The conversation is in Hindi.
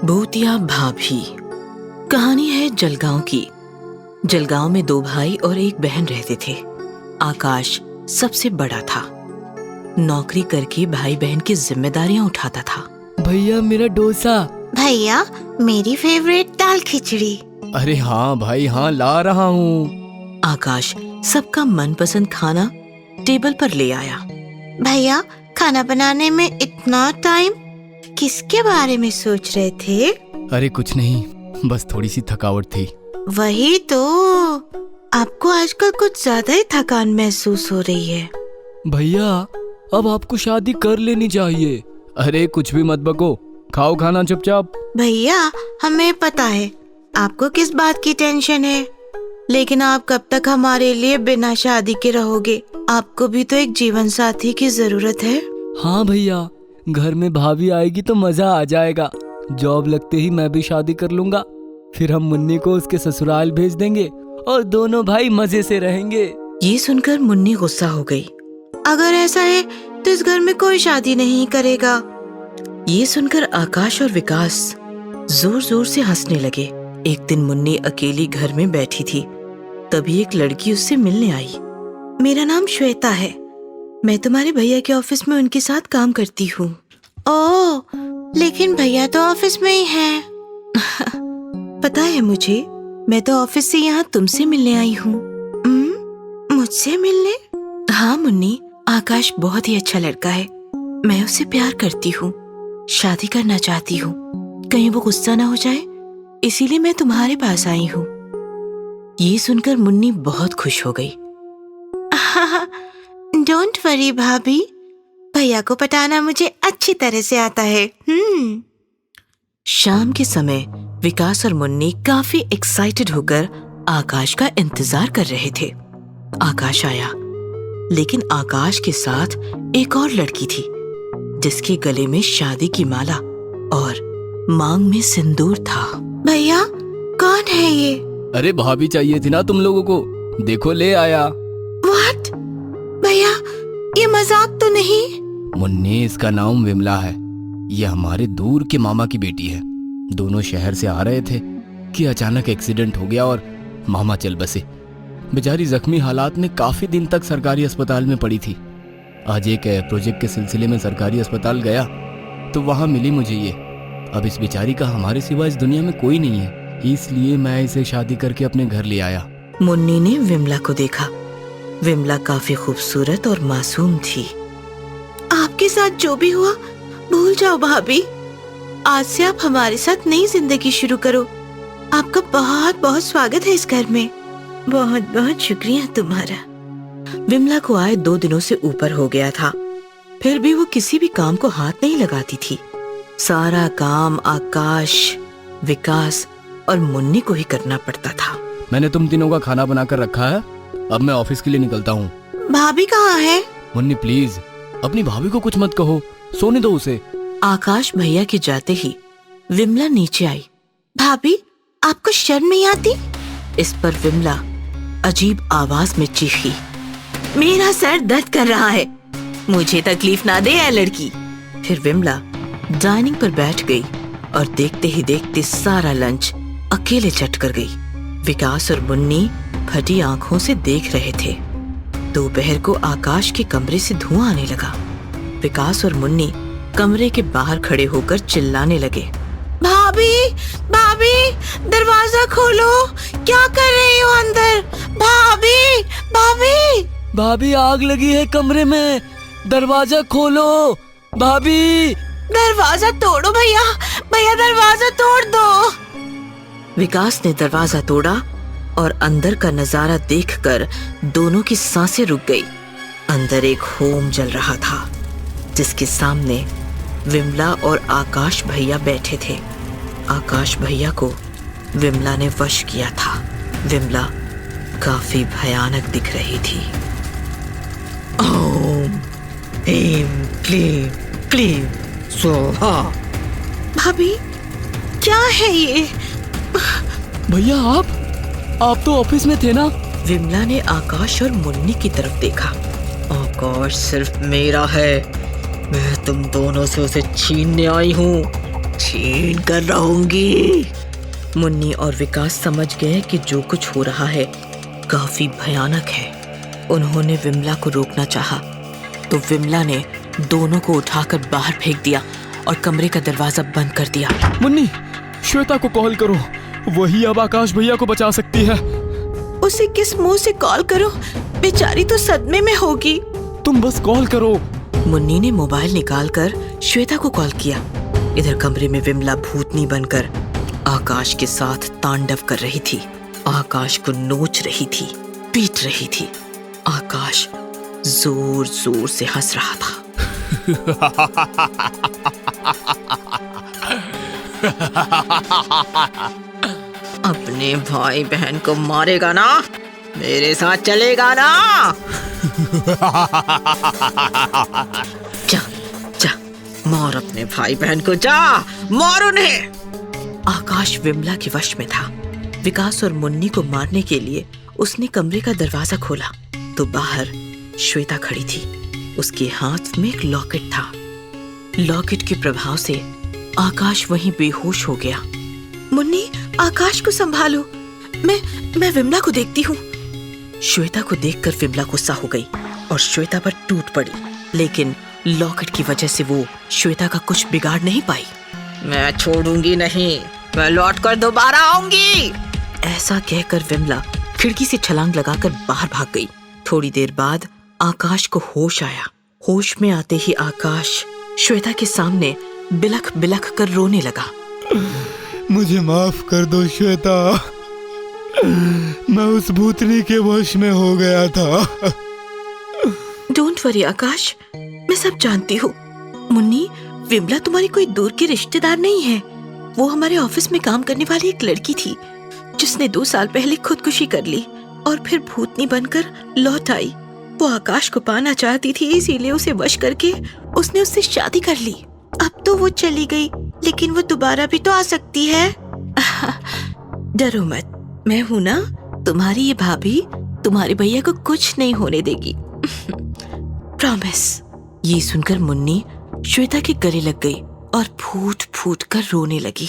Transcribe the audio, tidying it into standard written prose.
भूतिया भाभी। कहानी है जलगांव की। जलगांव में दो भाई और एक बहन रहते थे। आकाश सबसे बड़ा था। नौकरी करके भाई बहन की जिम्मेदारियां उठाता था। भैया मेरा डोसा। भैया मेरी फेवरेट दाल खिचड़ी। अरे हाँ भाई हाँ, ला रहा हूँ। आकाश सबका मनपसंद खाना टेबल पर ले आया। भैया खाना बनाने में इतना टाइम, किसके बारे में सोच रहे थे? अरे कुछ नहीं, बस थोड़ी सी थकावट थी। वही तो, आपको आजकल कुछ ज्यादा ही थकान महसूस हो रही है। भैया अब आपको शादी कर लेनी चाहिए। अरे कुछ भी मत बको, खाओ खाना चुपचाप। भैया हमें पता है आपको किस बात की टेंशन है, लेकिन आप कब तक हमारे लिए बिना शादी के रहोगे? आपको भी तो एक जीवन साथी की जरूरत है। हाँ भैया, घर में भाभी आएगी तो मजा आ जाएगा। जॉब लगते ही मैं भी शादी कर लूंगा, फिर हम मुन्नी को उसके ससुराल भेज देंगे और दोनों भाई मजे से रहेंगे। ये सुनकर मुन्नी गुस्सा हो गई। अगर ऐसा है तो इस घर में कोई शादी नहीं करेगा। ये सुनकर आकाश और विकास जोर जोर से हंसने लगे। एक दिन मुन्नी अकेली घर में बैठी थी, तभी एक लड़की उससे मिलने आई। मेरा नाम श्वेता है, मैं तुम्हारे भैया के ऑफिस में उनके साथ काम करती हूँ। ओह, लेकिन भैया तो ऑफिस में ही हैं। पता है मुझे, मैं तो ऑफिस से यहाँ तुमसे मिलने आई हूँ। मुझसे मिलने? हाँ मुन्नी, आकाश बहुत ही अच्छा लड़का है। मैं उससे प्यार करती हूँ, शादी करना चाहती हूँ। कहीं वो गुस्सा ना हो जाए, इसीलिए मैं तुम्हारे पास आई हूँ। ये सुनकर मुन्नी बहुत खुश हो गई। डोंट वरी भाभी, भैया को पटाना मुझे अच्छी तरह से आता है। शाम के समय विकास और मुन्नी काफी एक्साइटेड होकर आकाश का इंतजार कर रहे थे। आकाश आया, लेकिन आकाश के साथ एक और लड़की थी, जिसके गले में शादी की माला और मांग में सिंदूर था। भैया कौन है ये? अरे भाभी चाहिए थी ना तुम लोगों को, देखो ले आया। व्हाट? भैया ये मजाक तो नहीं? मुन्नी, इसका नाम विमला है। ये हमारे दूर के मामा की बेटी है। दोनों शहर से आ रहे थे कि अचानक एक्सीडेंट हो गया और मामा चल बसे। बेचारी जख्मी हालात में काफी दिन तक सरकारी अस्पताल में पड़ी थी। आज एक प्रोजेक्ट के सिलसिले में सरकारी अस्पताल गया तो वहां मिली मुझे ये। अब इस बेचारी का हमारे सिवा इस दुनिया में कोई नहीं है, इसलिए मैं इसे शादी करके अपने घर ले आया। मुन्नी ने विमला को देखा। विमला काफी खूबसूरत और मासूम थी। आपके साथ जो भी हुआ भूल जाओ भाभी। आज से आप हमारे साथ नई जिंदगी शुरू करो। आपका बहुत बहुत स्वागत है इस घर में। बहुत बहुत शुक्रिया तुम्हारा। विमला को आए 2 दिनों से ऊपर हो गया था, फिर भी वो किसी भी काम को हाथ नहीं लगाती थी। सारा काम आकाश, विकास और मुन्नी को ही करना पड़ता था। मैंने तुम तीनों का खाना बनाकर रखा है, अब मैं ऑफिस के लिए निकलता हूँ। भाभी कहाँ है? मुन्नी प्लीज, अपनी भाभी को कुछ मत कहो, सोने दो उसे। आकाश भैया के जाते ही विमला नीचे आई। भाभी आपको शर्म नहीं आती? इस पर विमला अजीब आवाज में चीखी, मेरा सर दर्द कर रहा है, मुझे तकलीफ ना दे ये लड़की। फिर विमला डाइनिंग पर बैठ गई और देखते ही देखते सारा लंच अकेले चट कर गई। विकास और मुन्नी फटी आंखों से देख रहे थे। दोपहर को आकाश के कमरे से धुआं आने लगा। विकास और मुन्नी कमरे के बाहर खड़े होकर चिल्लाने लगे, भाभी भाभी दरवाजा खोलो, क्या कर रही हो अंदर? भाभी भाभी भाभी आग लगी है कमरे में, दरवाजा खोलो भाभी। दरवाजा तोड़ो भैया, भैया दरवाजा तोड़ दो। विकास ने दरवाजा तोड़ा और अंदर का नजारा देखकर दोनों की सांसें रुक गई। अंदर एक होम जल रहा था, जिसके सामने विमला और आकाश भैया बैठे थे। आकाश भैया को विमला ने वश किया था। विमला काफी भयानक दिख रही थी। ओम ह्रीं क्लीं क्लीं स्वाहा। भाभी क्या है ये? भैया आप तो ऑफिस में थे ना? विमला ने आकाश और मुन्नी की तरफ देखा। आकाश सिर्फ मेरा है, मैं तुम दोनों से उसे छीनने आई हूँ, छीन कर रहूंगी। मुन्नी और विकास समझ गए कि जो कुछ हो रहा है काफी भयानक है। उन्होंने विमला को रोकना चाहा तो विमला ने दोनों को उठाकर बाहर फेंक दिया और कमरे का दरवाजा बंद कर दिया। मुन्नी, श्वेता को कॉल करो, वही अब आकाश भैया को बचा सकती है। उसे किस मुंह से कॉल करो, बेचारी तो सदमे में होगी। तुम बस कॉल करो। मुन्नी ने मोबाइल निकालकर श्वेता को कॉल किया। इधर कमरे में विमला भूतनी बनकर आकाश के साथ तांडव कर रही थी। आकाश को नोच रही थी, पीट रही थी। आकाश जोर जोर से हंस रहा था। अपने भाई बहन को मारेगा ना, मेरे साथ चलेगा ना? जा जा, मार अपने भाई बहन को, जा मार उन्हें। आकाश विमला के वश में था। विकास और मुन्नी को मारने के लिए उसने कमरे का दरवाजा खोला तो बाहर श्वेता खड़ी थी। उसके हाथ में एक लॉकेट था। लॉकेट के प्रभाव से आकाश वहीं बेहोश हो गया। मुन्नी, आकाश को संभालो, मैं विमला को देखती हूँ। श्वेता को देखकर विमला गुस्सा हो गई और श्वेता पर टूट पड़ी, लेकिन लॉकेट की वजह से वो श्वेता का कुछ बिगाड़ नहीं पाई। मैं छोड़ूंगी नहीं, मैं लौट कर दोबारा आऊंगी, ऐसा कहकर विमला खिड़की से छलांग लगाकर बाहर भाग गई। थोड़ी देर बाद आकाश को होश आया। होश में आते ही आकाश श्वेता के सामने बिलख बिलख कर रोने लगा। मुझे माफ कर दो श्वेता, मैं उस भूतनी के वश में हो गया था। डोंट वरी आकाश, मैं सब जानती हूँ। मुन्नी, विमला तुम्हारी कोई दूर की रिश्तेदार नहीं है। वो हमारे ऑफिस में काम करने वाली एक लड़की थी जिसने 2 साल पहले खुदकुशी कर ली और फिर भूतनी बनकर लौट आई। वो आकाश को पाना चाहती थी, इसीलिए उसे वश करके उसने उससे शादी कर ली। अब तो वो चली गई, लेकिन वो दोबारा भी तो आ सकती है। डरो मत, मैं हूं ना, तुम्हारी ये भाभी तुम्हारे भैया को कुछ नहीं होने देगी। प्रॉमिस। ये सुनकर मुन्नी श्वेता के गले लग गई और फूट फूट कर रोने लगी।